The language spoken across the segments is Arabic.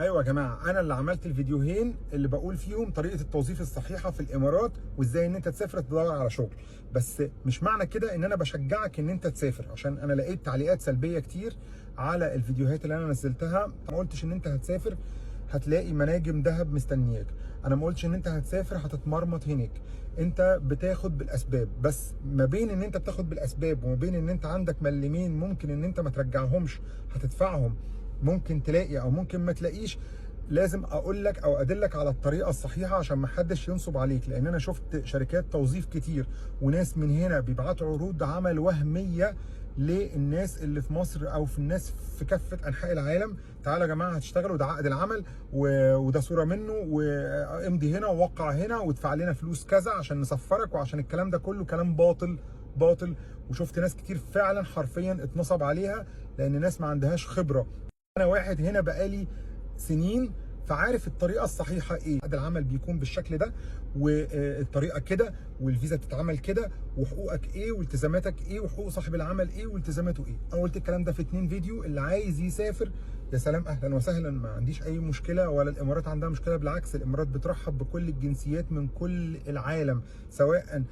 ايوه يا جماعه، انا اللي عملت الفيديوهين اللي بقول فيهم طريقه التوظيف الصحيحه في الامارات وازاي ان انت تسافر تدور على شغل. بس مش معنى كده ان انا بشجعك ان انت تسافر، عشان انا لقيت تعليقات سلبيه كتير على الفيديوهات اللي انا نزلتها. ما قلتش ان انت هتسافر هتلاقي مناجم ذهب مستنياك، انا ما قلتش ان انت هتسافر هتتمرمط هناك. انت بتاخد بالاسباب، بس ما بين ان انت بتاخد بالاسباب وما بين ان انت عندك ملمين ممكن ان انت ما ترجعهمش هتدفعهم، ممكن تلاقي او ممكن ما تلاقيش. لازم اقول لك او ادلك على الطريقه الصحيحه عشان ما حدش ينصب عليك، لان انا شفت شركات توظيف كتير وناس من هنا بيبعتوا عروض عمل وهميه للناس اللي في مصر او في الناس في كافه انحاء العالم. تعالوا يا جماعه هتشتغلوا، ده عقد العمل وده صوره منه، وامضي هنا ووقع هنا وادفع لنا فلوس كذا عشان نسفرك، وعشان الكلام ده كله كلام باطل باطل. وشفت ناس كتير فعلا حرفيا اتنصب عليها لان ناس ما عندهاش خبره. انا واحد هنا بقالي سنين فعارف الطريقه الصحيحه ايه. عقد العمل بيكون بالشكل ده والطريقه كده، والفيزا بتتعمل كده، وحقوقك ايه والتزاماتك ايه، وحقوق صاحب العمل ايه والتزاماته ايه. انا قلت الكلام ده في 2 فيديو. اللي عايز يسافر يا سلام اهلا وسهلا، ما عنديش اي مشكله، ولا الامارات عندها مشكله، بالعكس الامارات بترحب بكل الجنسيات من كل العالم، سواء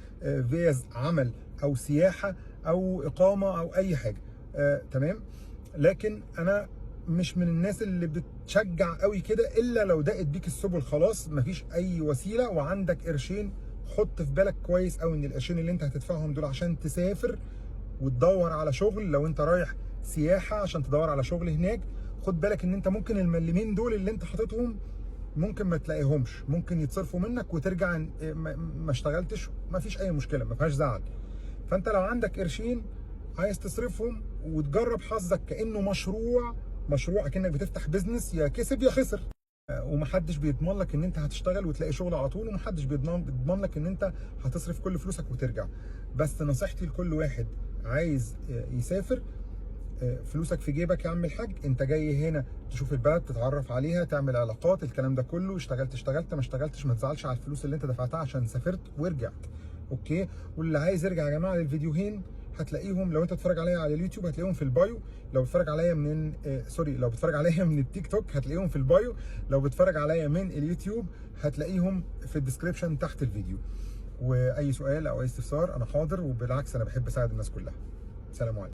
فيز عمل او سياحه او اقامه او اي حاجه. تمام. لكن انا مش من الناس اللي بتشجع قوي كده، الا لو ضاقت بيك السبل خلاص مفيش اي وسيله وعندك قرشين. حط في بالك كويس قوي ان القرشين اللي انت هتدفعهم دول عشان تسافر وتدور على شغل، لو انت رايح سياحه عشان تدور على شغل هناك، خد بالك ان انت ممكن الملمين دول اللي انت حاططهم ممكن ما تلاقيهمش، ممكن يتصرفوا منك وترجع ما اشتغلتش. ما فيش اي مشكله، ما فيهاش زعل. فانت لو عندك قرشين عايز تصرفهم وتجرب حظك كانه مشروع اكنك بتفتح بيزنس، يا كسب يا خسر. ومحدش بيضمن لك ان انت هتشتغل وتلاقي شغل على طول، ومحدش بيضمن لك ان انت هتصرف كل فلوسك وترجع. بس نصيحتي لكل واحد عايز يسافر، فلوسك في جيبك يا عم الحاج. انت جاي هنا تشوف البلد، تتعرف عليها، تعمل علاقات، الكلام ده كله. اشتغلت ما اشتغلتش ما تزعلش على الفلوس اللي انت دفعتها عشان سافرت ورجعت. اوكي. واللي عايز يرجع يا جماعه للفيديوهين هتلاقيهم، لو انت بتتفرج عليا على اليوتيوب هتلاقيهم في البايو، لو بتتفرج عليا من لو بتتفرج عليا من التيك توك هتلاقيهم في البايو، لو بتتفرج عليا من اليوتيوب هتلاقيهم في الديسكريبشن تحت الفيديو. واي سؤال او اي استفسار انا حاضر، وبالعكس انا بحب اساعد الناس كلها. سلام عليكم.